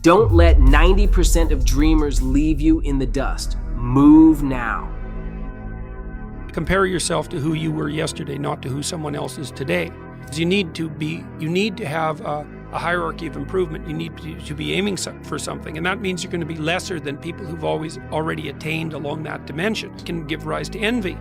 Don't let 90% of dreamers leave you in the dust. Move now. Compare yourself to who you were yesterday, not to who someone else is today. You need to have a hierarchy of improvement. You need to be aiming for something, and that means you're going to be lesser than people who've already attained along that dimension. It can give rise to envy.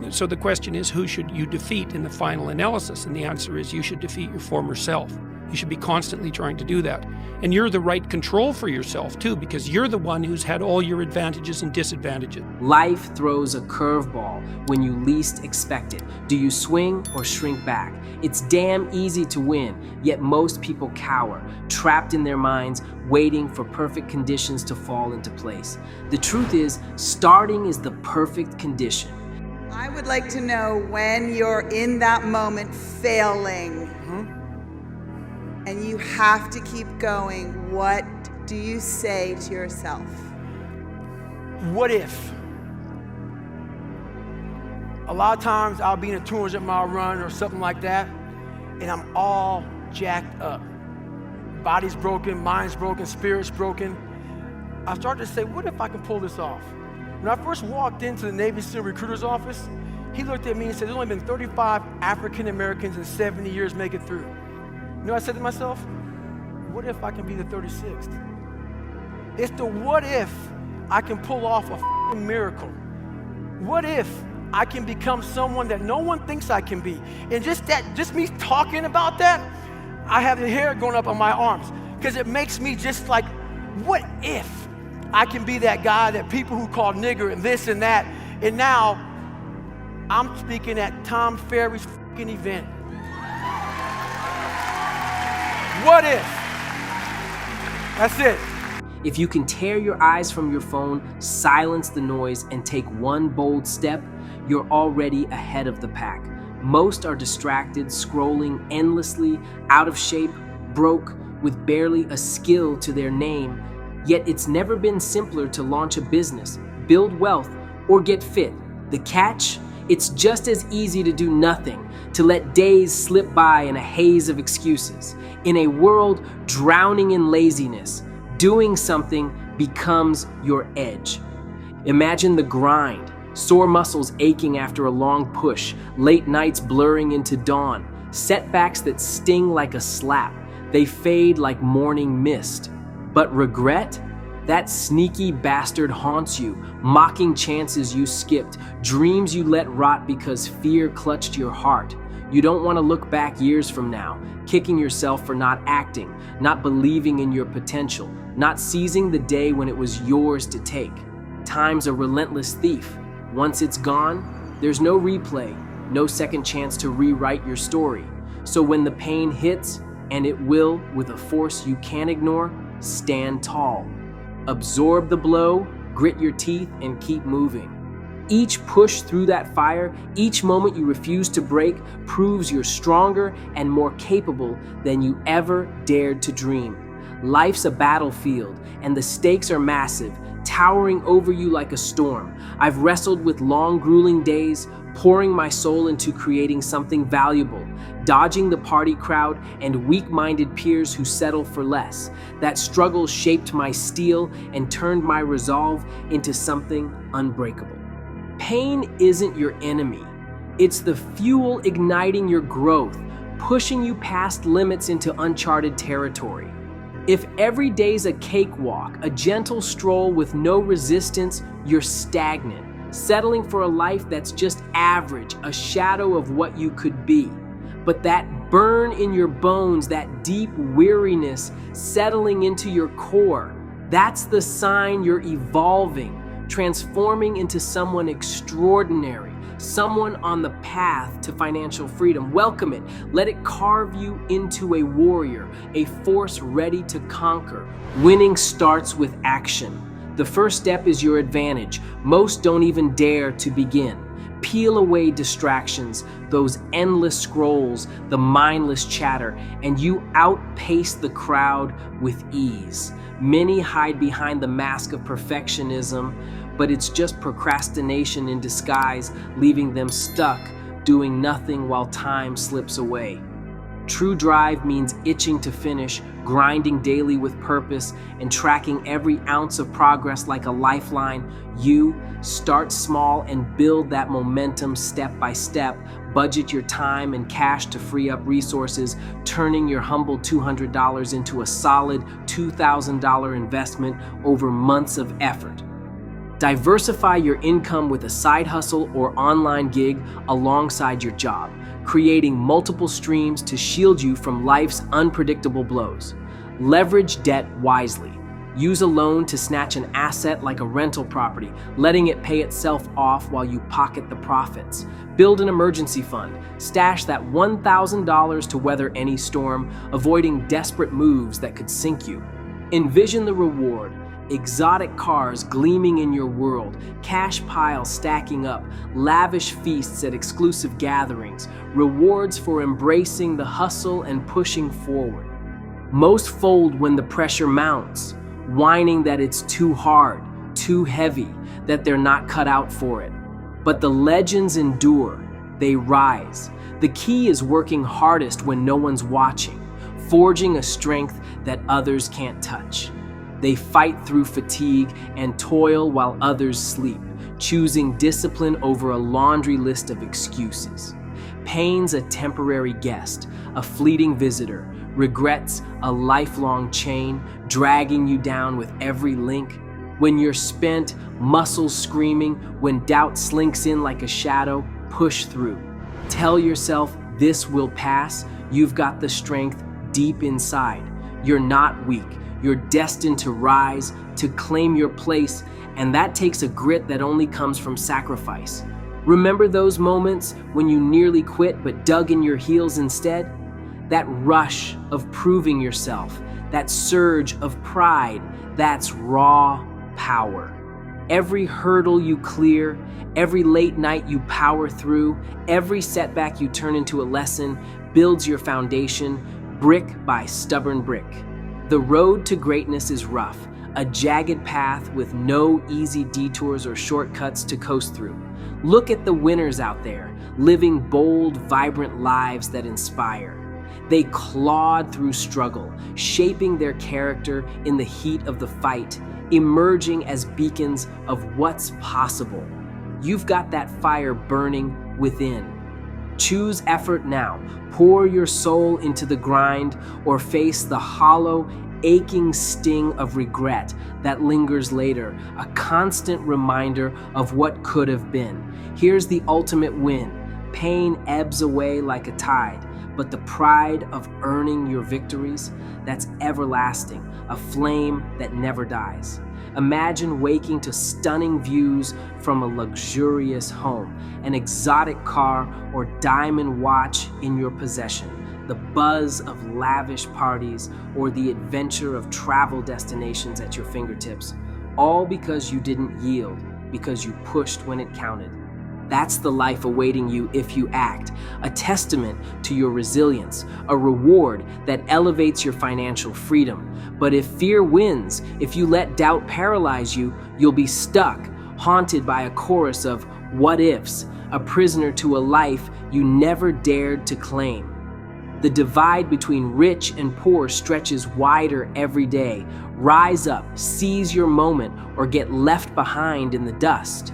So the question is, who should you defeat in the final analysis? And the answer is, you should defeat your former self. You should be constantly trying to do that. And you're the right control for yourself too, because you're the one who's had all your advantages and disadvantages. Life throws a curveball when you least expect it. Do you swing or shrink back? It's damn easy to win, yet most people cower, trapped in their minds, waiting for perfect conditions to fall into place. The truth is, starting is the perfect condition. I would like to know, when you're in that moment failing, and you have to keep going, what do you say to yourself? What if? A lot of times I'll be in a 200-mile run or something like that, and I'm all jacked up. Body's broken, mind's broken, spirit's broken. I started to say, what if I can pull this off? When I first walked into the Navy SEAL recruiter's office, he looked at me and said, there's only been 35 African Americans in 70 years make it through. You know what I said to myself? What if I can be the 36th? It's the what if I can pull off a miracle. What if I can become someone that no one thinks I can be? And just me talking about that, I have the hair going up on my arms, because it makes me just like, what if I can be that guy that people who call nigger and this and that, and now I'm speaking at Tom Ferry's event. What if? That's it. If you can tear your eyes from your phone, silence the noise, and take one bold step, you're already ahead of the pack. Most are distracted, scrolling endlessly, out of shape, broke, with barely a skill to their name. Yet it's never been simpler to launch a business, build wealth, or get fit. The catch? It's just as easy to do nothing, to let days slip by in a haze of excuses. In a world drowning in laziness, doing something becomes your edge. Imagine the grind, sore muscles aching after a long push, late nights blurring into dawn, setbacks that sting like a slap. They fade like morning mist. But regret? That sneaky bastard haunts you, mocking chances you skipped, dreams you let rot because fear clutched your heart. You don't want to look back years from now, kicking yourself for not acting, not believing in your potential, not seizing the day when it was yours to take. Time's a relentless thief. Once it's gone, there's no replay, no second chance to rewrite your story. So when the pain hits, and it will with a force you can't ignore, stand tall. Absorb the blow, grit your teeth, and keep moving. Each push through that fire, each moment you refuse to break, proves you're stronger and more capable than you ever dared to dream. Life's a battlefield, and the stakes are massive, towering over you like a storm. I've wrestled with long, grueling days, pouring my soul into creating something valuable, dodging the party crowd and weak-minded peers who settle for less. That struggle shaped my steel and turned my resolve into something unbreakable. Pain isn't your enemy. It's the fuel igniting your growth, pushing you past limits into uncharted territory. If every day's a cakewalk, a gentle stroll with no resistance, you're stagnant, settling for a life that's just average, a shadow of what you could be. But that burn in your bones, that deep weariness settling into your core, that's the sign you're evolving, transforming into someone extraordinary, someone on the path to financial freedom. Welcome it. Let it carve you into a warrior, a force ready to conquer. Winning starts with action. The first step is your advantage. Most don't even dare to begin. Peel away distractions, those endless scrolls, the mindless chatter, and you outpace the crowd with ease. Many hide behind the mask of perfectionism, but it's just procrastination in disguise, leaving them stuck, doing nothing while time slips away. True drive means itching to finish, grinding daily with purpose, and tracking every ounce of progress like a lifeline. You start small and build that momentum step by step. Budget your time and cash to free up resources, turning your humble $200 into a solid $2,000 investment over months of effort. Diversify your income with a side hustle or online gig alongside your job, creating multiple streams to shield you from life's unpredictable blows. Leverage debt wisely. Use a loan to snatch an asset like a rental property, letting it pay itself off while you pocket the profits. Build an emergency fund. Stash that $1,000 to weather any storm, avoiding desperate moves that could sink you. Envision the reward. Exotic cars gleaming in your world, cash piles stacking up, lavish feasts at exclusive gatherings, rewards for embracing the hustle and pushing forward. Most fold when the pressure mounts, whining that it's too hard, too heavy, that they're not cut out for it. But the legends endure, they rise. The key is working hardest when no one's watching, forging a strength that others can't touch. They fight through fatigue and toil while others sleep, choosing discipline over a laundry list of excuses. Pain's a temporary guest, a fleeting visitor. Regrets a lifelong chain, dragging you down with every link. When you're spent, muscles screaming, when doubt slinks in like a shadow, push through. Tell yourself this will pass. You've got the strength deep inside. You're not weak. You're destined to rise, to claim your place, and that takes a grit that only comes from sacrifice. Remember those moments when you nearly quit but dug in your heels instead? That rush of proving yourself, that surge of pride, that's raw power. Every hurdle you clear, every late night you power through, every setback you turn into a lesson builds your foundation, brick by stubborn brick. The road to greatness is rough, a jagged path with no easy detours or shortcuts to coast through. Look at the winners out there, living bold, vibrant lives that inspire. They clawed through struggle, shaping their character in the heat of the fight, emerging as beacons of what's possible. You've got that fire burning within. Choose effort now. Pour your soul into the grind or face the hollow, aching sting of regret that lingers later, a constant reminder of what could have been. Here's the ultimate win. Pain ebbs away like a tide, but the pride of earning your victories, that's everlasting, a flame that never dies. Imagine waking to stunning views from a luxurious home, an exotic car or diamond watch in your possession, the buzz of lavish parties, or the adventure of travel destinations at your fingertips, all because you didn't yield, because you pushed when it counted. That's the life awaiting you if you act, a testament to your resilience, a reward that elevates your financial freedom. But if fear wins, if you let doubt paralyze you, you'll be stuck, haunted by a chorus of what ifs, a prisoner to a life you never dared to claim. The divide between rich and poor stretches wider every day. Rise up, seize your moment, or get left behind in the dust.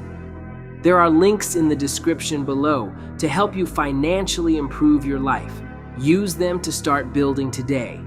There are links in the description below to help you financially improve your life. Use them to start building today.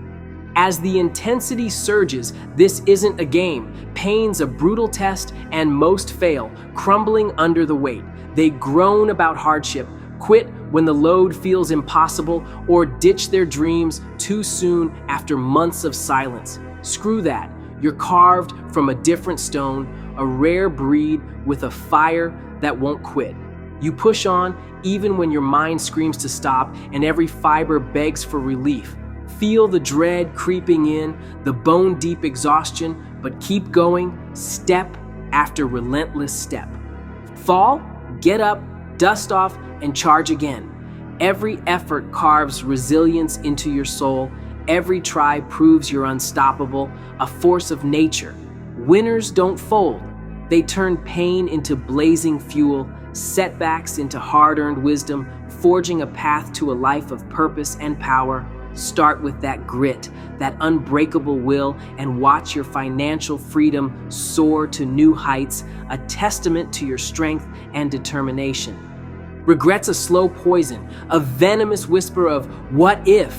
As the intensity surges, this isn't a game. Pain's a brutal test, and most fail, crumbling under the weight. They groan about hardship, quit when the load feels impossible, or ditch their dreams too soon after months of silence. Screw that. You're carved from a different stone, a rare breed with a fire that won't quit. You push on even when your mind screams to stop and every fiber begs for relief. Feel the dread creeping in, the bone-deep exhaustion, but keep going, step after relentless step. Fall, get up, dust off, and charge again. Every effort carves resilience into your soul. Every try proves you're unstoppable, a force of nature. Winners don't fold. They turn pain into blazing fuel, setbacks into hard-earned wisdom, forging a path to a life of purpose and power. Start with that grit, that unbreakable will, and watch your financial freedom soar to new heights, a testament to your strength and determination. Regret's a slow poison, a venomous whisper of what if?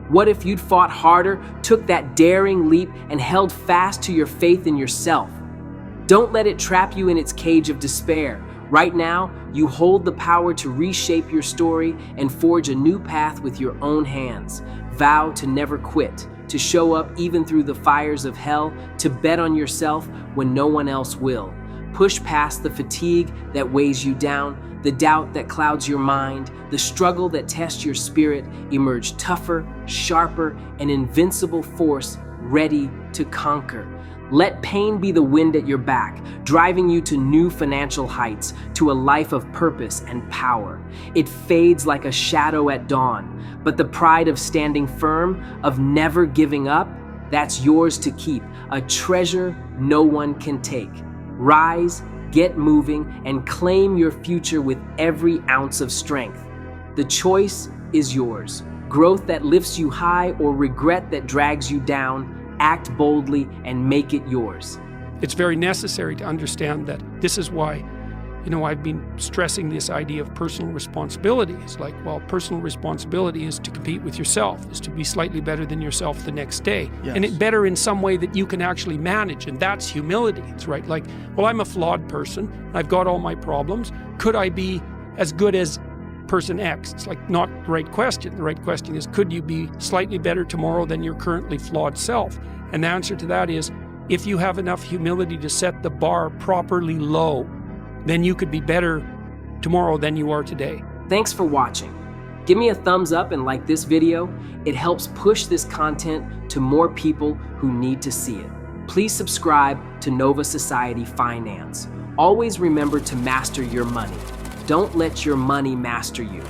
What if you'd fought harder, took that daring leap, and held fast to your faith in yourself? Don't let it trap you in its cage of despair. Right now, you hold the power to reshape your story and forge a new path with your own hands. Vow to never quit, to show up even through the fires of hell, to bet on yourself when no one else will. Push past the fatigue that weighs you down, the doubt that clouds your mind, the struggle that tests your spirit. Emerge tougher, sharper, an invincible force ready to conquer. Let pain be the wind at your back, driving you to new financial heights, to a life of purpose and power. It fades like a shadow at dawn, but the pride of standing firm, of never giving up, that's yours to keep, a treasure no one can take. Rise, get moving, and claim your future with every ounce of strength. The choice is yours. Growth that lifts you high or regret that drags you down. Act boldly and make it yours. It's very necessary to understand that this is why, I've been stressing this idea of personal responsibility. It's like, well, personal responsibility is to compete with yourself, is to be slightly better than yourself the next day. Yes. And it better in some way that you can actually manage. And that's humility. It's right. Like, well, I'm a flawed person. I've got all my problems. Could I be as good as person X? It's like not the right question. The right question is, could you be slightly better tomorrow than your currently flawed self? And the answer to that is, if you have enough humility to set the bar properly low, then you could be better tomorrow than you are today. Thanks for watching. Give me a thumbs up and like this video. It helps push this content to more people who need to see it. Please subscribe to Nova Society Finance. Always remember to master your money. Don't let your money master you.